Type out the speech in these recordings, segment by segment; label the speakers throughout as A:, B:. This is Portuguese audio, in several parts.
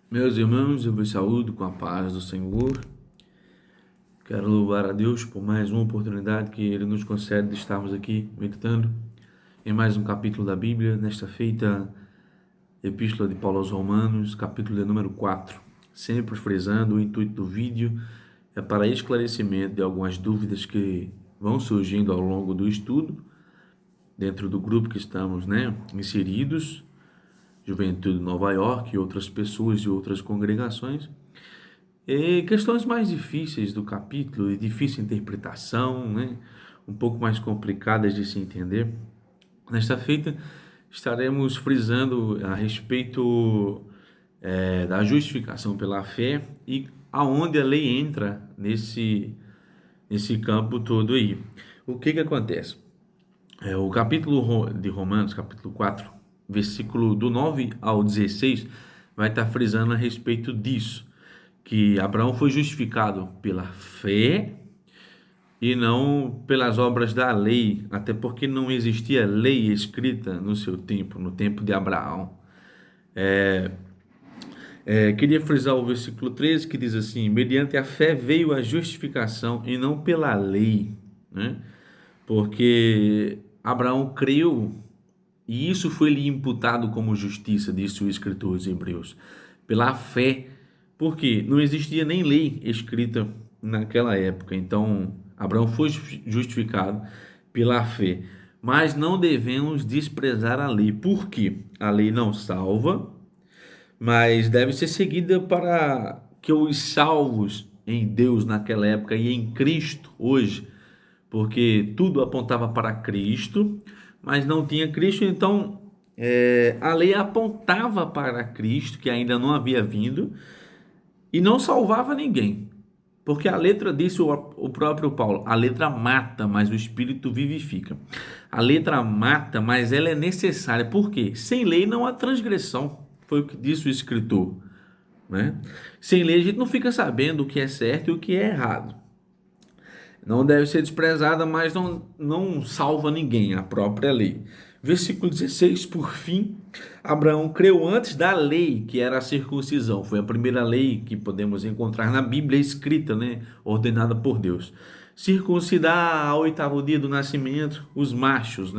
A: Meus irmãos, eu vos saúdo com a paz do Senhor. Quero louvar a Deus por mais uma oportunidade que Ele nos concede de estarmos aqui meditando em mais um capítulo da Bíblia, nesta feita Epístola de Paulo aos Romanos, capítulo de número 4. Sempre frisando, o intuito do vídeo é para esclarecimento de algumas dúvidas que vão surgindo ao longo do estudo, dentro do grupo que estamos, inseridos, Juventude de Nova York e outras pessoas de outras congregações. E questões mais difíceis do capítulo, de difícil interpretação, um pouco mais complicadas de se entender. Nesta feita, estaremos frisando a respeito da justificação pela fé e aonde a lei entra nesse campo todo aí. O que acontece? O capítulo de Romanos, capítulo 4, versículo do 9 ao 16, vai estar frisando a respeito disso, que Abraão foi justificado pela fé e não pelas obras da lei, até porque não existia lei escrita no seu tempo, no tempo de Abraão. Queria frisar o versículo 13, que diz assim: mediante a fé veio a justificação e não pela lei, né? Porque Abraão creu e isso foi-lhe imputado como justiça, disse o escritor dos Hebreus, pela fé, porque não existia nem lei escrita naquela época. Então, Abraão foi justificado pela fé. Mas não devemos desprezar a lei, porque a lei não salva, mas deve ser seguida para que os salvos em Deus naquela época e em Cristo hoje, porque tudo apontava para Cristo, mas não tinha Cristo, então a lei apontava para Cristo, que ainda não havia vindo, e não salvava ninguém, porque a letra, disse o próprio Paulo, a letra mata, mas o Espírito vivifica. A letra mata, mas ela é necessária, porque sem lei não há transgressão, foi o que disse o escritor, né? Sem lei a gente não fica sabendo o que é certo e o que é errado. Não deve ser desprezada, mas não salva ninguém, a própria lei. Versículo 16, por fim, Abraão creu antes da lei, que era a circuncisão. Foi a primeira lei que podemos encontrar na Bíblia escrita, ordenada por Deus. Circuncidar ao 8º dia do nascimento os machos,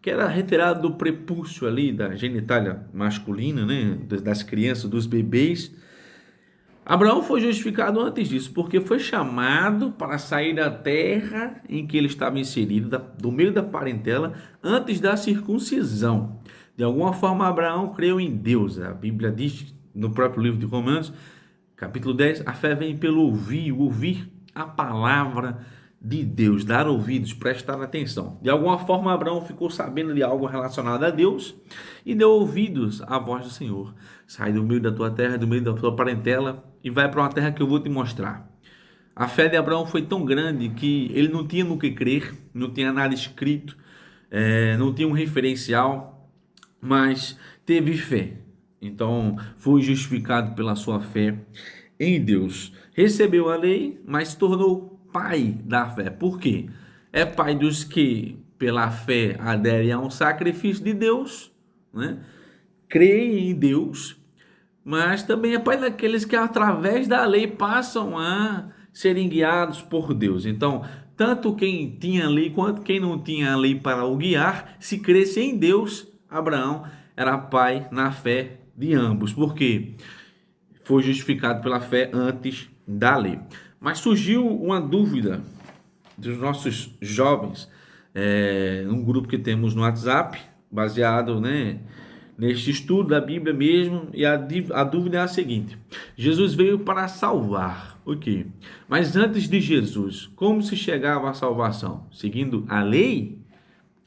A: que era retirado do prepúcio ali, da genitália masculina, das crianças, dos bebês. Abraão foi justificado antes disso, porque foi chamado para sair da terra em que ele estava inserido, do meio da parentela, antes da circuncisão. De alguma forma, Abraão creu em Deus. A Bíblia diz, no próprio livro de Romanos, capítulo 10, a fé vem pelo ouvir a palavra de Deus, dar ouvidos, prestar atenção. De alguma forma, Abraão ficou sabendo de algo relacionado a Deus e deu ouvidos à voz do Senhor. Sai do meio da tua terra, do meio da tua parentela e vai para uma terra que eu vou te mostrar. A fé de Abraão foi tão grande que ele não tinha no que crer, não tinha nada escrito, não tinha um referencial, mas teve fé. Então, foi justificado pela sua fé em Deus. Recebeu a lei, mas se tornou pai da fé. Por quê? É pai dos que, pela fé, aderem a um sacrifício de Deus, creem em Deus, mas também é pai daqueles que, através da lei, passam a serem guiados por Deus. Então, tanto quem tinha lei quanto quem não tinha lei para o guiar, se cresce em Deus, Abraão era pai na fé de ambos, porque foi justificado pela fé antes da lei. Mas surgiu uma dúvida dos nossos jovens, um grupo que temos no WhatsApp, baseado neste estudo da Bíblia mesmo, e a dúvida é a seguinte: Jesus veio para salvar, ok? Mas antes de Jesus, como se chegava à salvação? Seguindo a lei?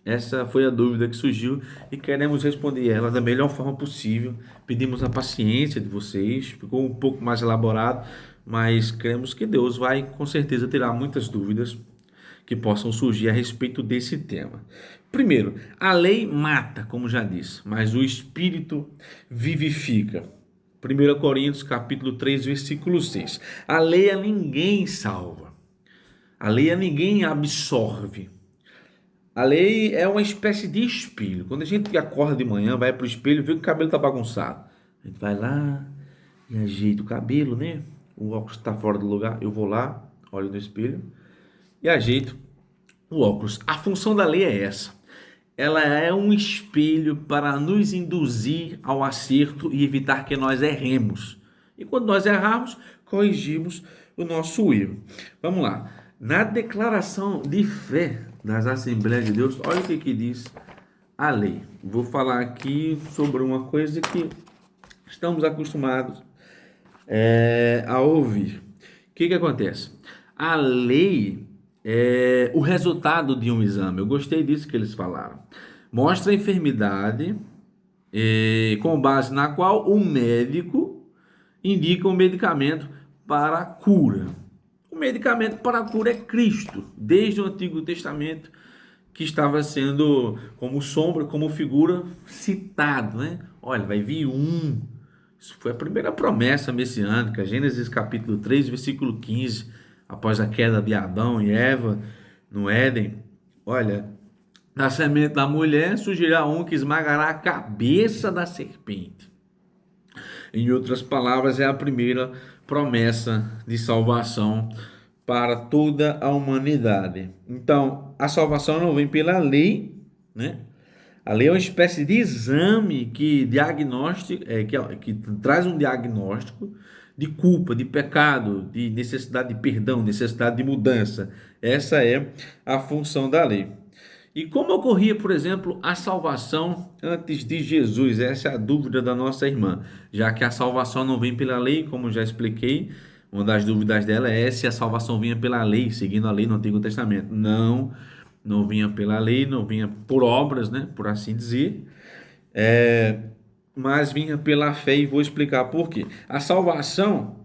A: Essa foi a dúvida que surgiu e queremos responder ela da melhor forma possível. Pedimos a paciência de vocês, ficou um pouco mais elaborado, mas cremos que Deus vai com certeza tirar muitas dúvidas que possam surgir a respeito desse tema. Primeiro, a lei mata, como já disse, mas o Espírito vivifica. 1 Coríntios capítulo 3, versículo 6. A lei a ninguém salva. A lei a ninguém absorve. A lei é uma espécie de espelho. Quando a gente acorda de manhã, vai para o espelho, vê que o cabelo está bagunçado. A gente vai lá e ajeita o cabelo, né? O óculos está fora do lugar, eu vou lá, olho no espelho e ajeito o óculos. A função da lei é essa. Ela é um espelho para nos induzir ao acerto e evitar que nós erremos. E quando nós errarmos, corrigimos o nosso erro. Vamos lá. Na declaração de fé das Assembleias de Deus, olha o que diz a lei. Vou falar aqui sobre uma coisa que estamos acostumados a ouvir. O que acontece? A lei é o resultado de um exame. Eu gostei disso que eles falaram. Mostra a enfermidade com base na qual o médico indica um medicamento para a cura. O medicamento para a cura é Cristo, desde o Antigo Testamento, que estava sendo como sombra, como figura citado, né? Olha, vai vir um. Isso foi a primeira promessa messiânica, Gênesis capítulo 3, versículo 15, após a queda de Adão e Eva no Éden. Olha, da semente da mulher surgirá um que esmagará a cabeça da serpente. Em outras palavras, é a primeira promessa de salvação para toda a humanidade. Então, a salvação não vem pela lei, né? A lei é uma espécie de exame que traz um diagnóstico de culpa, de pecado, de necessidade de perdão, necessidade de mudança. Essa é a função da lei. E como ocorria, por exemplo, a salvação antes de Jesus? Essa é a dúvida da nossa irmã. Já que a salvação não vem pela lei, como já expliquei, uma das dúvidas dela é se a salvação vinha pela lei, seguindo a lei no Antigo Testamento. Não vinha pela lei, não vinha por obras, né, por assim dizer, mas vinha pela fé, e vou explicar por quê. A salvação,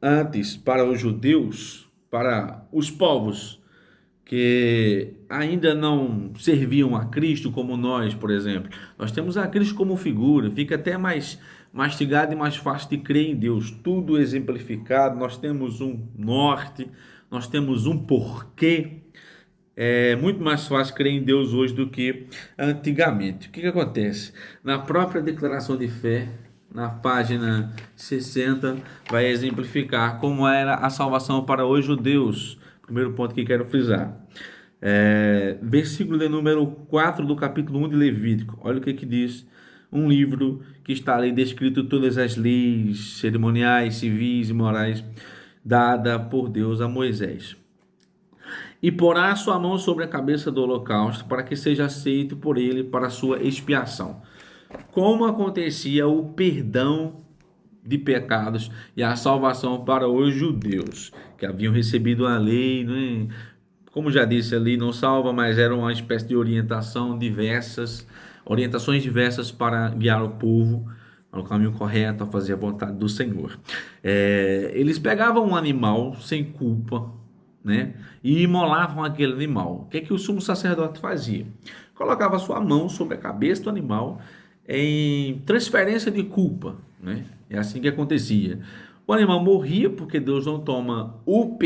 A: antes, para os judeus, para os povos que ainda não serviam a Cristo como nós, por exemplo. Nós temos a Cristo como figura, fica até mais mastigado e mais fácil de crer em Deus. Tudo exemplificado, nós temos um norte, nós temos um porquê. É muito mais fácil crer em Deus hoje do que antigamente. O que acontece? Na própria declaração de fé, na página 60, vai exemplificar como era a salvação para os judeus. Primeiro ponto que quero frisar. Versículo de número 4 do capítulo 1 de Levítico. Olha o que diz. Um livro que está ali descrito todas as leis cerimoniais, civis e morais dada por Deus a Moisés. E porá a sua mão sobre a cabeça do holocausto, para que seja aceito por ele para a sua expiação. Como acontecia o perdão de pecados e a salvação para os judeus, que haviam recebido a lei, né? Como já disse ali, não salva, mas era uma espécie de orientações diversas para guiar o povo ao caminho correto, a fazer a vontade do Senhor. Eles pegavam um animal sem culpa, né, e imolavam aquele animal. O que o sumo sacerdote fazia? Colocava sua mão sobre a cabeça do animal em transferência de culpa, né? É assim que acontecia. O animal morria porque Deus não toma o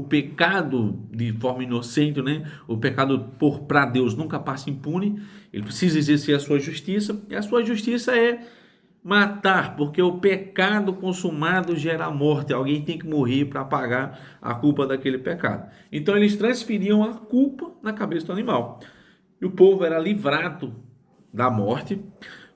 A: pecado de forma inocente, né? O pecado para Deus nunca passa impune. Ele precisa exercer a sua justiça, e a sua justiça é matar, porque o pecado consumado gera morte. Alguém tem que morrer para pagar a culpa daquele pecado. Então eles transferiam a culpa na cabeça do animal. E o povo era livrado da morte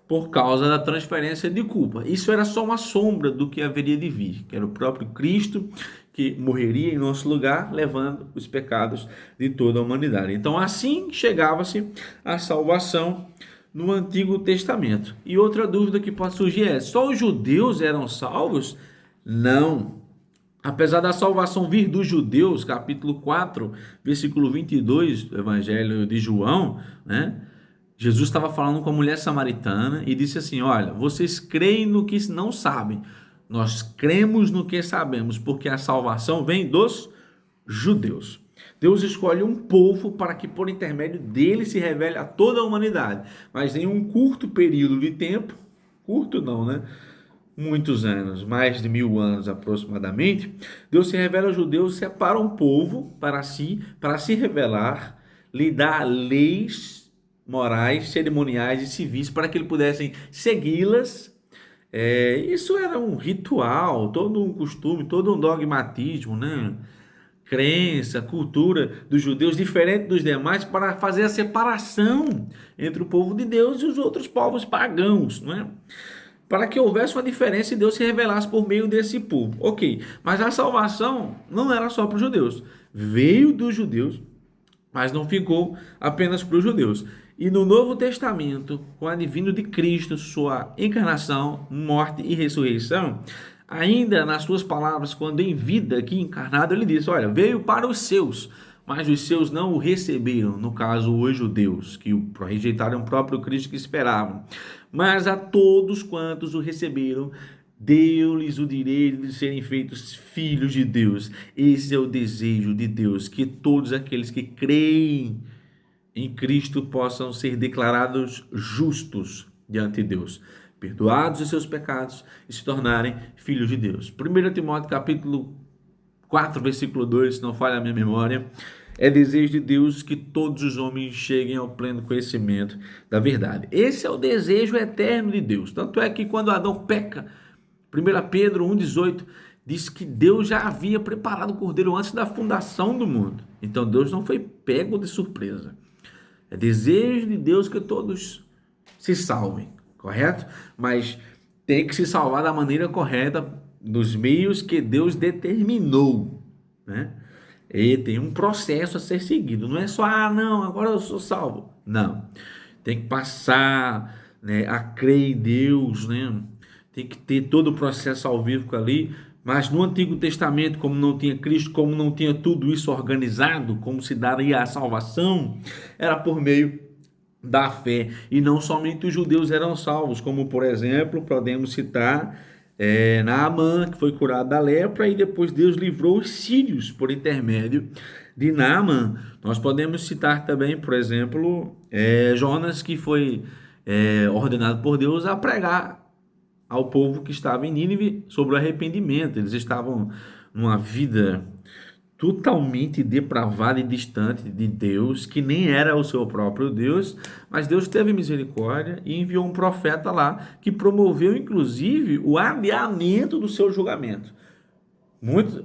A: por causa da transferência de culpa. Isso era só uma sombra do que haveria de vir, que era o próprio Cristo que morreria em nosso lugar, levando os pecados de toda a humanidade. Então assim chegava-se a salvação no Antigo Testamento. E outra dúvida que pode surgir é: só os judeus eram salvos? Não. Apesar da salvação vir dos judeus, capítulo 4, versículo 22 do Evangelho de João, né? Jesus estava falando com a mulher samaritana e disse assim: olha, vocês creem no que não sabem, nós cremos no que sabemos, porque a salvação vem dos judeus. Deus escolhe um povo para que por intermédio dele se revele a toda a humanidade, mas em um curto período de tempo, curto não, né? Muitos anos, mais de 1000 anos aproximadamente, Deus se revela aos judeus, separa um povo para se revelar, lhe dá leis morais, cerimoniais e civis para que eles pudessem segui-las, Isso era um ritual, todo um costume, todo um dogmatismo, né? Crença, cultura dos judeus diferente dos demais para fazer a separação entre o povo de Deus e os outros povos pagãos, não é? Para que houvesse uma diferença e Deus se revelasse por meio desse povo. Ok, mas a salvação não era só para os judeus. Veio dos judeus, mas não ficou apenas para os judeus. E no Novo Testamento, com o advento de Cristo, sua encarnação, morte e ressurreição, ainda nas suas palavras, quando em vida, aqui encarnado, ele disse, olha, veio para os seus, mas os seus não o receberam, no caso, os judeus, que o rejeitaram o próprio Cristo que esperavam. Mas a todos quantos o receberam, deu-lhes o direito de serem feitos filhos de Deus. Esse é o desejo de Deus, que todos aqueles que creem em Cristo possam ser declarados justos diante de Deus, perdoados os seus pecados e se tornarem filhos de Deus. 1 Timóteo capítulo 4, versículo 2, se não falha a minha memória, é desejo de Deus que todos os homens cheguem ao pleno conhecimento da verdade. Esse é o desejo eterno de Deus. Tanto é que quando Adão peca, 1 Pedro 1,18 diz que Deus já havia preparado o cordeiro antes da fundação do mundo. Então Deus não foi pego de surpresa. É desejo de Deus que todos se salvem, correto? Mas tem que se salvar da maneira correta, dos meios que Deus determinou, né? E tem um processo a ser seguido. Não é só, não, agora eu sou salvo. Não. Tem que passar, né, a crer em Deus, né? Tem que ter todo o processo salvífico ali. Mas no Antigo Testamento, como não tinha Cristo, como não tinha tudo isso organizado, como se daria a salvação, era por meio da fé. E não somente os judeus eram salvos, como por exemplo, podemos citar Naamã, que foi curado da lepra, e depois Deus livrou os sírios por intermédio de Naamã. Nós podemos citar também, por exemplo, Jonas, que foi ordenado por Deus a pregar ao povo que estava em Nínive sobre o arrependimento. Eles estavam numa vida totalmente depravada e distante de Deus, que nem era o seu próprio Deus, mas Deus teve misericórdia e enviou um profeta lá, que promoveu inclusive o adiamento do seu julgamento.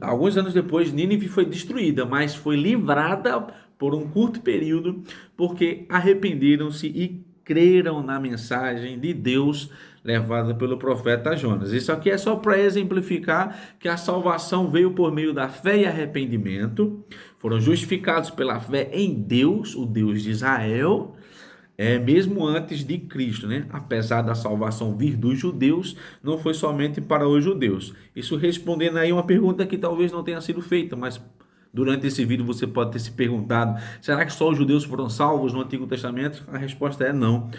A: Alguns anos depois, Nínive foi destruída, mas foi livrada por um curto período, porque arrependeram-se e creram na mensagem de Deus levada pelo profeta Jonas. Isso aqui é só para exemplificar que a salvação veio por meio da fé e arrependimento. Foram justificados pela fé em Deus, o Deus de Israel, mesmo antes de Cristo, né? Apesar da salvação vir dos judeus, não foi somente para os judeus. Isso respondendo aí uma pergunta que talvez não tenha sido feita, mas durante esse vídeo você pode ter se perguntado, será que só os judeus foram salvos no Antigo Testamento? A resposta é não.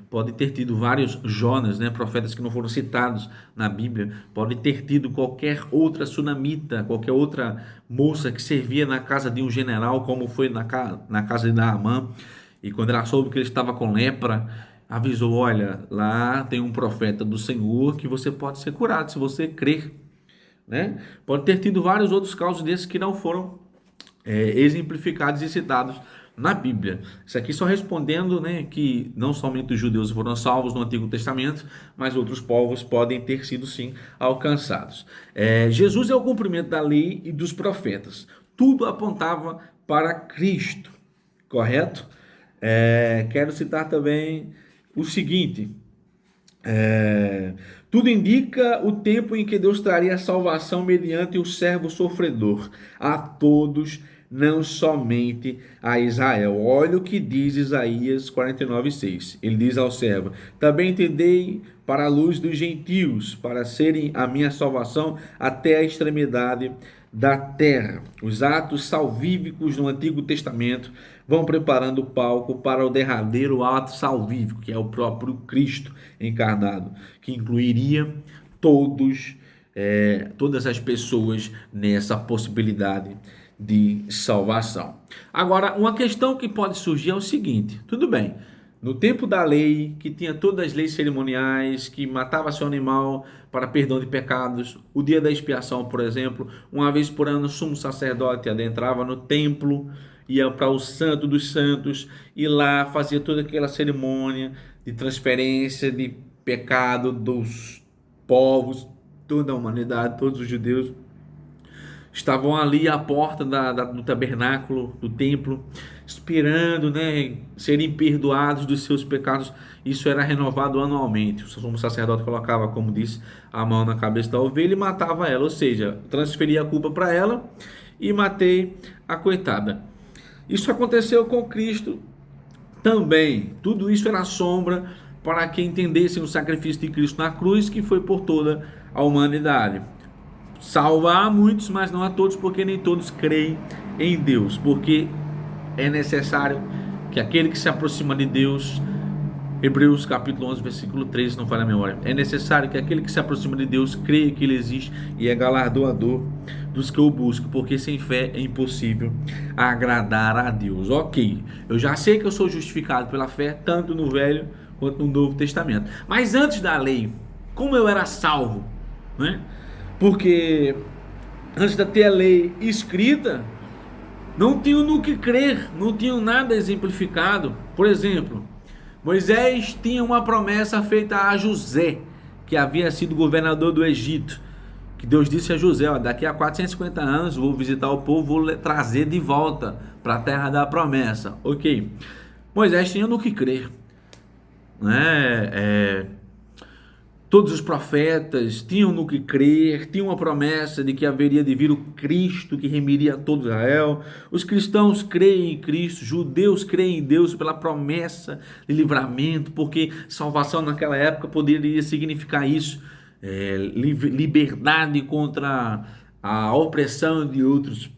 A: Pode ter tido vários Jonas, né, profetas que não foram citados na Bíblia. Pode ter tido qualquer outra sunamita, qualquer outra moça que servia na casa de um general, como foi na casa de Naamã, e quando ela soube que ele estava com lepra, avisou, olha, lá tem um profeta do Senhor que você pode ser curado se você crer, né? Pode ter tido vários outros casos desses que não foram exemplificados e citados na Bíblia. Isso aqui só respondendo, né, que não somente os judeus foram salvos no Antigo Testamento, mas outros povos podem ter sido sim alcançados. Jesus é o cumprimento da lei e dos profetas. Tudo apontava para Cristo, correto? Quero citar também o seguinte: tudo indica o tempo em que Deus traria a salvação mediante o servo sofredor a todos, não somente a Israel. Olha o que diz Isaías 49:6. Ele diz ao servo: também entendei para a luz dos gentios, para serem a minha salvação até a extremidade da terra. Os atos salvíficos no Antigo Testamento vão preparando o palco para o derradeiro ato salvífico, que é o próprio Cristo encarnado, que incluiria todas as pessoas nessa possibilidade de salvação. Agora, uma questão que pode surgir é o seguinte: tudo bem, no tempo da lei, que tinha todas as leis cerimoniais, que matava seu animal para perdão de pecados, o dia da expiação, por exemplo, uma vez por ano o sumo sacerdote adentrava no templo, ia para o Santo dos Santos e lá fazia toda aquela cerimônia de transferência de pecado dos povos, toda a humanidade, todos os judeus estavam ali à porta do tabernáculo, do templo, esperando, né, serem perdoados dos seus pecados. Isso era renovado anualmente. O sumo sacerdote colocava, como disse, a mão na cabeça da ovelha e matava ela, ou seja, transferia a culpa para ela e matei a coitada. Isso aconteceu com Cristo também. Tudo isso era sombra para que entendessem o sacrifício de Cristo na cruz, que foi por toda a humanidade. Salvar a muitos, mas não a todos, porque nem todos creem em Deus. Porque é necessário que aquele que se aproxima de Deus, Hebreus capítulo 11, versículo 13, não falha a memória, é necessário que aquele que se aproxima de Deus creia que Ele existe e é galardoador dos que o buscam, porque sem fé é impossível agradar a Deus. Ok, eu já sei que eu sou justificado pela fé, tanto no Velho quanto no Novo Testamento. Mas antes da lei, como eu era salvo, né? Porque antes de ter a lei escrita, não tinham no que crer, não tinham nada exemplificado. Por exemplo, Moisés tinha uma promessa feita a José, que havia sido governador do Egito, que Deus disse a José: ó, daqui a 450 anos vou visitar o povo, vou trazer de volta para a terra da promessa. Ok, Moisés tinha no que crer, né? Todos os profetas tinham no que crer, tinham a promessa de que haveria de vir o Cristo que remiria todo Israel. Os cristãos creem em Cristo, judeus creem em Deus pela promessa de livramento, porque salvação naquela época poderia significar isso, liberdade contra a opressão de outros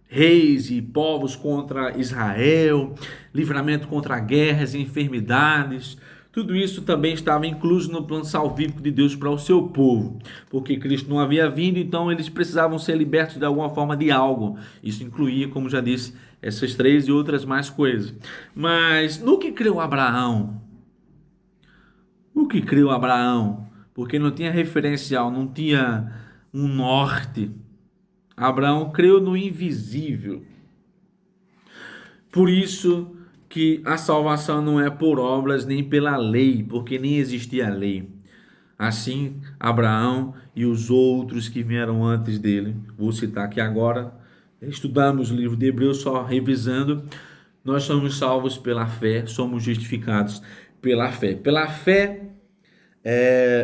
A: reis e povos contra Israel, livramento contra guerras e enfermidades. Tudo isso também estava incluso no plano salvífico de Deus para o seu povo, porque Cristo não havia vindo, então eles precisavam ser libertos de alguma forma de algo. Isso incluía, como já disse, essas três e outras mais coisas. Mas no que creu Abraão? O que creu Abraão? Porque não tinha referencial, não tinha um norte. Abraão creu no invisível. Por isso que a salvação não é por obras nem pela lei, porque nem existia a lei. Assim, Abraão e os outros que vieram antes dele, vou citar aqui agora, estudamos o livro de Hebreus, só revisando, nós somos salvos pela fé, somos justificados pela fé. Pela fé,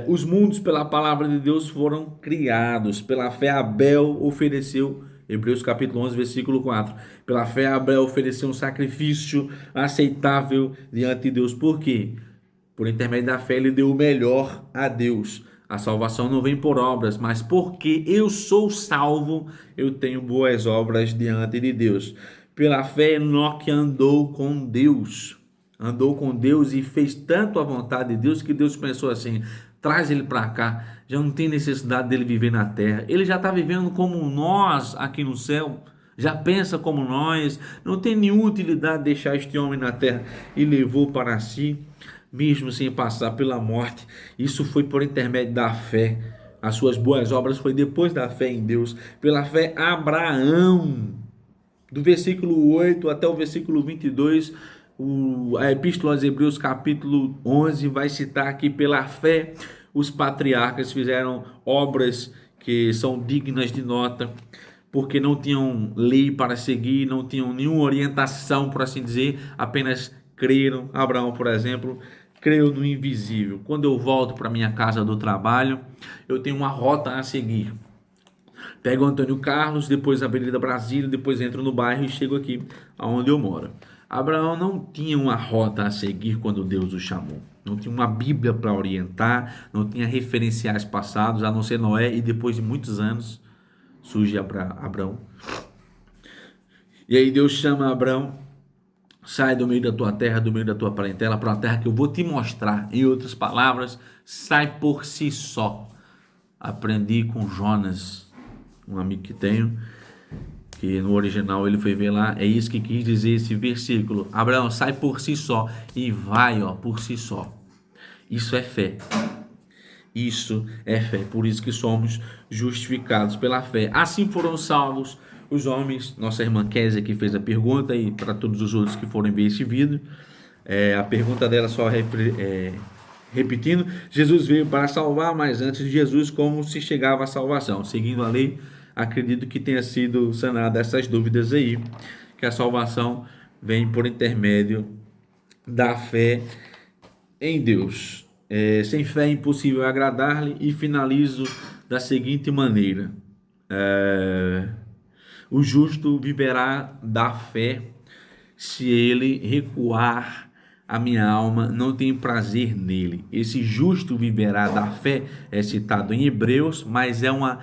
A: os mundos pela palavra de Deus foram criados. Pela fé, Abel ofereceu, Hebreus capítulo 11, versículo 4. Pela fé, Abel ofereceu um sacrifício aceitável diante de Deus. Por quê? Por intermédio da fé, ele deu o melhor a Deus. A salvação não vem por obras, mas porque eu sou salvo, eu tenho boas obras diante de Deus. Pela fé, Enoque andou com Deus. Andou com Deus e fez tanto a vontade de Deus que Deus pensou assim: traz ele para cá, já não tem necessidade dele viver na terra, ele já está vivendo como nós aqui no céu, já pensa como nós, não tem nenhuma utilidade deixar este homem na terra, e levou para si, mesmo sem passar pela morte. Isso foi por intermédio da fé. As suas boas obras foi depois da fé em Deus. Pela fé, Abraão, do versículo 8 até o versículo 22, a Epístola aos Hebreus capítulo 11 vai citar que pela fé os patriarcas fizeram obras que são dignas de nota, porque não tinham lei para seguir, não tinham nenhuma orientação, por assim dizer, apenas creram. Abraão, por exemplo, creu no invisível. Quando eu volto para minha casa do trabalho, eu tenho uma rota a seguir. Pego o Antônio Carlos, depois a Avenida Brasília, depois entro no bairro e chego aqui aonde eu moro. Abraão não tinha uma rota a seguir quando Deus o chamou. Não tinha uma Bíblia para orientar, não tinha referenciais passados, a não ser Noé, e depois de muitos anos surge Abraão. E aí Deus chama Abraão: sai do meio da tua terra, do meio da tua parentela, para uma terra que eu vou te mostrar. Em outras palavras, sai por si só. Aprendi com Jonas, um amigo que tenho, que no original ele foi ver lá, é isso que quis dizer esse versículo. Abraão, sai por si só e vai, por si só. Isso é fé. Isso é fé. Por isso que somos justificados pela fé. Assim foram salvos os homens. Nossa irmã Kézia que fez a pergunta, e para todos os outros que forem ver esse vídeo, a pergunta dela só Repetindo, Jesus veio para salvar, mas antes de Jesus, como se chegava à salvação? Seguindo a lei, acredito que tenha sido sanada essas dúvidas aí, que a salvação vem por intermédio da fé em Deus. Sem fé é impossível agradar-lhe, e finalizo da seguinte maneira: o justo viverá da fé. Se ele recuar, a minha alma não tem prazer nele. Esse justo viverá da fé é citado em Hebreus, mas é uma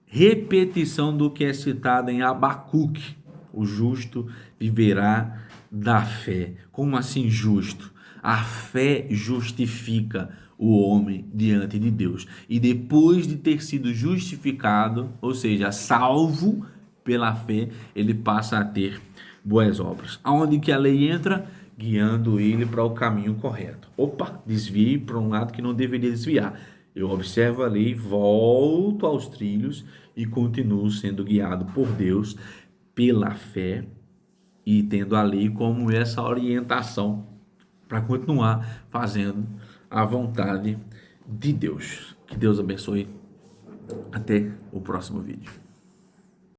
A: repetição do que é citado em Abacuque. O justo viverá da fé. Como assim justo? A fé justifica o homem diante de Deus. E depois de ter sido justificado, ou seja, salvo pela fé, ele passa a ter boas obras. Aonde que a lei entra? Guiando ele para o caminho correto. Opa, desviei para um lado que não deveria desviar. Eu observo a lei, volto aos trilhos e continuo sendo guiado por Deus pela fé e tendo a lei como essa orientação para continuar fazendo a vontade de Deus. Que Deus abençoe. Até o próximo vídeo.